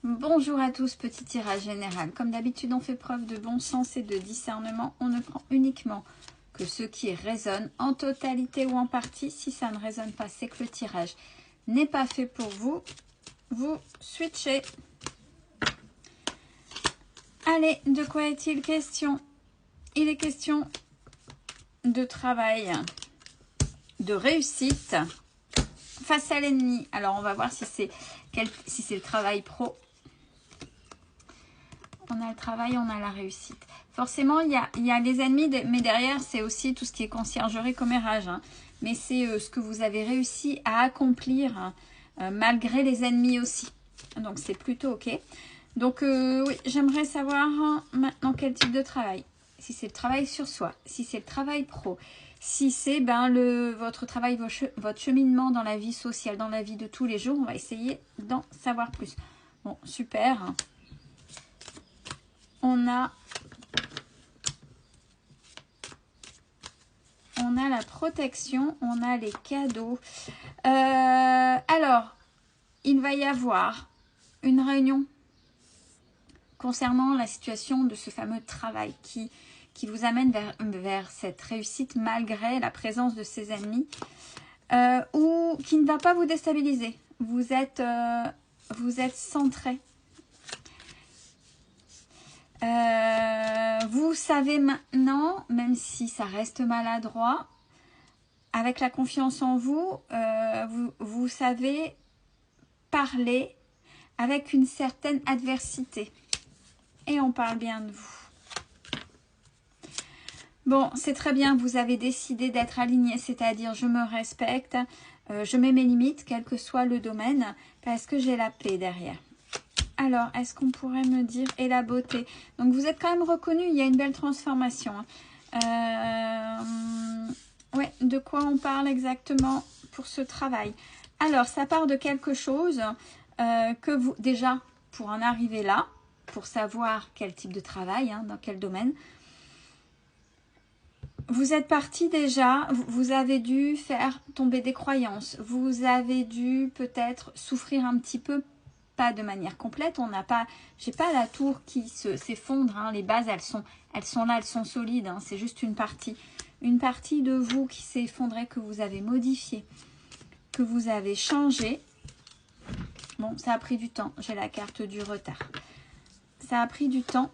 Bonjour à tous, petit tirage général. Comme d'habitude, on fait preuve de bon sens et de discernement. On ne prend uniquement que ce qui résonne en totalité ou en partie. Si ça ne résonne pas, c'est que le tirage n'est pas fait pour vous. Vous switchez. Allez, de quoi est-il question? Il est question de travail, de réussite face à l'ennemi. Alors, on va voir si c'est le travail pro. On a le travail, on a la réussite. Forcément, il y a les ennemis, mais derrière, c'est aussi tout ce qui est conciergerie, commérage. Hein. Mais c'est ce que vous avez réussi à accomplir malgré les ennemis aussi. Donc, c'est plutôt OK. Donc, oui, j'aimerais savoir maintenant quel type de travail. Si c'est le travail sur soi, si c'est le travail pro, si c'est votre travail, votre cheminement dans la vie sociale, dans la vie de tous les jours. On va essayer d'en savoir plus. Bon, super. On a la protection, on a les cadeaux. Alors, il va y avoir une réunion concernant la situation de ce fameux travail qui vous amène vers cette réussite malgré la présence de ses ennemis ou qui ne va pas vous déstabiliser. Vous êtes centré. Vous savez maintenant, même si ça reste maladroit, avec la confiance en vous, vous savez parler avec une certaine adversité. Et on parle bien de vous. Bon, c'est très bien, vous avez décidé d'être aligné, c'est-à-dire je me respecte, je mets mes limites, quel que soit le domaine, parce que j'ai la paix derrière. Alors, est-ce qu'on pourrait me dire, et la beauté? Donc, vous êtes quand même reconnu, il y a une belle transformation. Ouais, de quoi on parle exactement pour ce travail? Alors, ça part de quelque chose que vous, déjà, pour en arriver là, pour savoir quel type de travail, hein, dans quel domaine, vous êtes parti déjà, vous avez dû faire tomber des croyances, vous avez dû peut-être souffrir un petit peu, pas de manière complète, j'ai pas la tour qui s'effondre, hein, les bases elles sont là, elles sont solides, hein, c'est juste une partie de vous qui s'est effondrée, que vous avez modifiée, que vous avez changé. Bon, ça a pris du temps, j'ai la carte du retard, ça a pris du temps.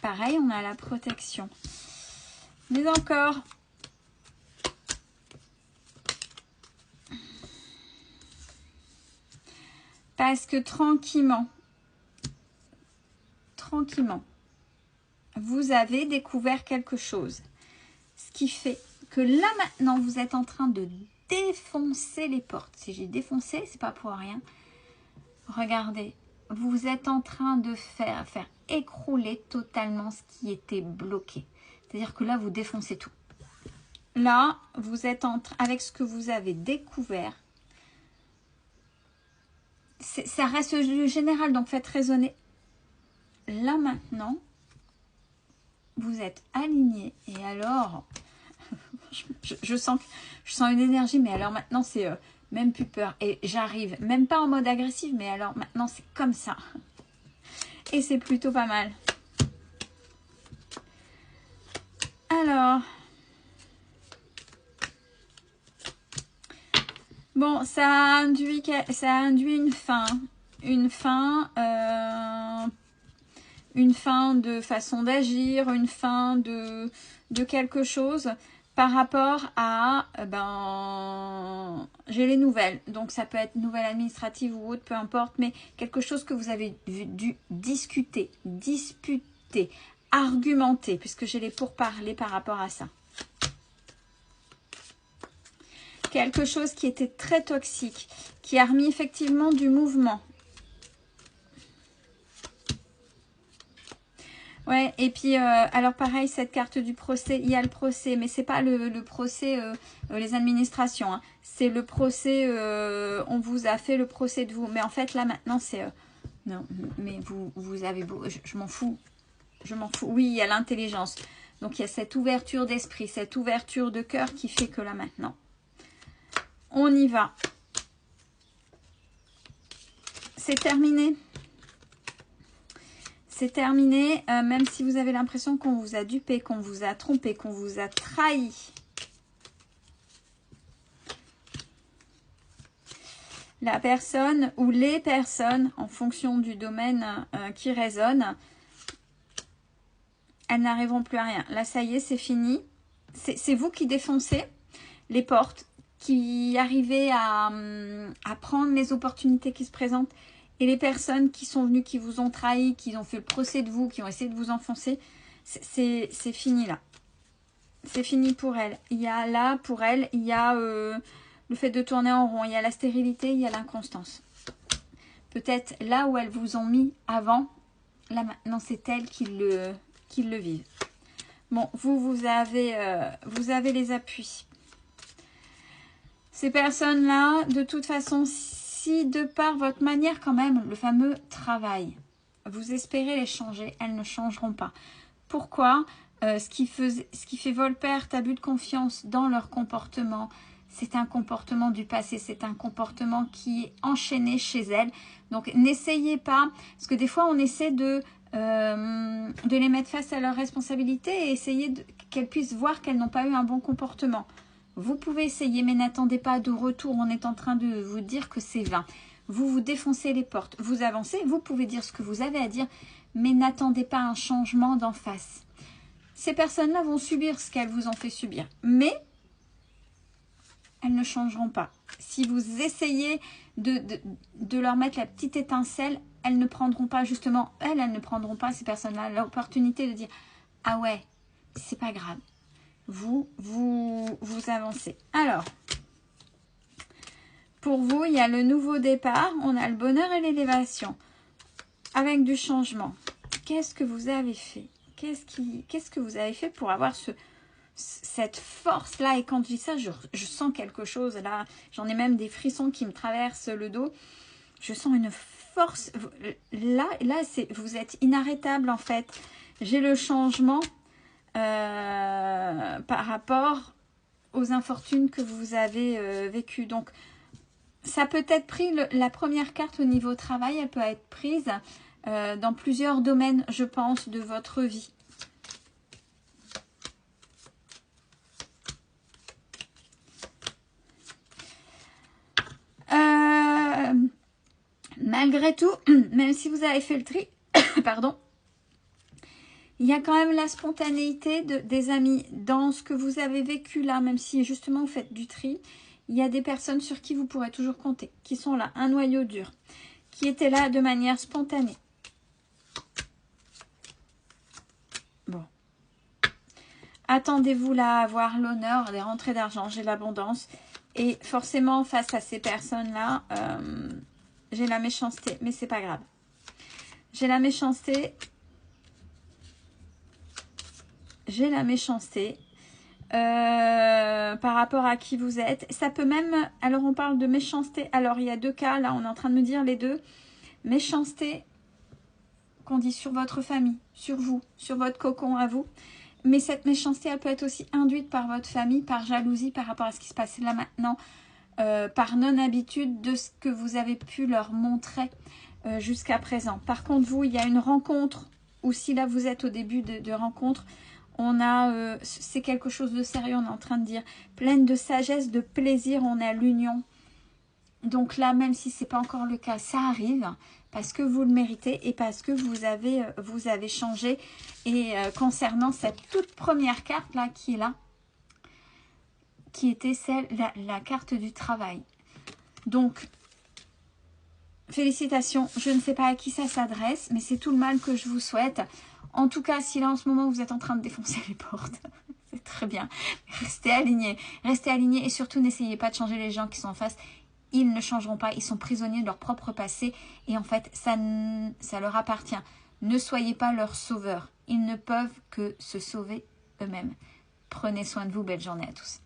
Pareil, on a la protection, mais encore parce que tranquillement, vous avez découvert quelque chose. Ce qui fait que là maintenant, vous êtes en train de défoncer les portes. Si j'ai défoncé, c'est pas pour rien. Regardez, vous êtes en train de faire écrouler totalement ce qui était bloqué. C'est-à-dire que là, vous défoncez tout. Là, vous êtes avec ce que vous avez découvert. Ça reste du général, donc faites raisonner. Là maintenant, vous êtes aligné et alors, je sens une énergie, mais alors maintenant c'est même plus peur et j'arrive, même pas en mode agressif, mais alors maintenant c'est comme ça et c'est plutôt pas mal. Alors, bon, ça induit une fin de façon d'agir, une fin de quelque chose par rapport à, j'ai les nouvelles. Donc, ça peut être nouvelle administrative ou autre, peu importe, mais quelque chose que vous avez dû discuter, disputer, argumenter, puisque j'ai les pourparlers par rapport à ça. Quelque chose qui était très toxique, qui a remis effectivement du mouvement. Ouais, et puis, alors pareil, cette carte du procès, il y a le procès, mais c'est pas le procès, les administrations, hein. C'est le procès, on vous a fait le procès de vous. Mais en fait, là, maintenant, c'est... non, mais vous avez beau... Je m'en fous. Je m'en fous. Oui, il y a l'intelligence. Donc, il y a cette ouverture d'esprit, cette ouverture de cœur qui fait que là, maintenant, on y va. c'est terminé. C'est terminé, même si vous avez l'impression qu'on vous a dupé, qu'on vous a trompé, qu'on vous a trahi. La personne ou les personnes, en fonction du domaine qui résonne, elles n'arriveront plus à rien. Là, ça y est, c'est fini. C'est vous qui défoncez les portes, qui arrivez à prendre les opportunités qui se présentent. Et les personnes qui sont venues, qui vous ont trahi, qui ont fait le procès de vous, qui ont essayé de vous enfoncer, c'est fini là. C'est fini pour elles. Il y a là, pour elles, il y a le fait de tourner en rond, il y a la stérilité, il y a l'inconstance. Peut-être là où elles vous ont mis avant, là maintenant c'est elles qui le vivent. Bon, vous avez les appuis. Ces personnes-là, de toute façon, si de par votre manière quand même, le fameux travail, vous espérez les changer, elles ne changeront pas. Pourquoi? Ce qui fait vol-perte, abus de confiance dans leur comportement, c'est un comportement du passé, c'est un comportement qui est enchaîné chez elles. Donc n'essayez pas, parce que des fois on essaie de les mettre face à leurs responsabilités et essayer qu'elles puissent voir qu'elles n'ont pas eu un bon comportement. Vous pouvez essayer, mais n'attendez pas de retour. On est en train de vous dire que c'est vain. Vous vous défoncez les portes. Vous avancez, vous pouvez dire ce que vous avez à dire, mais n'attendez pas un changement d'en face. Ces personnes-là vont subir ce qu'elles vous ont fait subir, mais elles ne changeront pas. Si vous essayez de leur mettre la petite étincelle, elles ne prendront pas, justement, elles ne prendront pas, ces personnes-là, l'opportunité de dire « Ah ouais, c'est pas grave ». Vous avancez. Alors, pour vous, il y a le nouveau départ, on a le bonheur et l'élévation, avec du changement. Qu'est-ce que vous avez fait? Qu'est-ce que vous avez fait pour avoir cette force-là? Et quand je dis ça, je sens quelque chose, là, j'en ai même des frissons qui me traversent le dos. Je sens une force, là vous êtes inarrêtable en fait. J'ai le changement par rapport aux infortunes que vous avez vécues. Donc, ça peut être pris, la première carte au niveau travail, elle peut être prise dans plusieurs domaines, je pense, de votre vie. Malgré tout, même si vous avez fait le tri, pardon, il y a quand même la spontanéité des amis dans ce que vous avez vécu là, même si justement vous faites du tri. Il y a des personnes sur qui vous pourrez toujours compter, qui sont là, un noyau dur, qui étaient là de manière spontanée. Bon. Attendez-vous là à avoir l'honneur des rentrées d'argent, j'ai l'abondance. Et forcément, face à ces personnes-là, j'ai la méchanceté, mais c'est pas grave. J'ai la méchanceté. J'ai la méchanceté par rapport à qui vous êtes. Ça peut même... Alors, on parle de méchanceté. Alors, il y a deux cas. Là, on est en train de me dire les deux. Méchanceté qu'on dit sur votre famille, sur vous, sur votre cocon à vous. Mais cette méchanceté, elle peut être aussi induite par votre famille, par jalousie, par rapport à ce qui se passe là maintenant, par non-habitude de ce que vous avez pu leur montrer jusqu'à présent. Par contre, vous, il y a une rencontre, ou si là, vous êtes au début de rencontre, on a, c'est quelque chose de sérieux, on est en train de dire, pleine de sagesse, de plaisir, on a l'union. Donc là, même si ce n'est pas encore le cas, ça arrive, parce que vous le méritez et parce que vous avez changé. Et concernant cette toute première carte là, qui est là, qui était la carte du travail. Donc, félicitations, je ne sais pas à qui ça s'adresse, mais c'est tout le mal que je vous souhaite. En tout cas, si là en ce moment vous êtes en train de défoncer les portes, c'est très bien. Restez alignés et surtout n'essayez pas de changer les gens qui sont en face. Ils ne changeront pas, ils sont prisonniers de leur propre passé et en fait, ça leur appartient. Ne soyez pas leur sauveur, ils ne peuvent que se sauver eux-mêmes. Prenez soin de vous, belle journée à tous.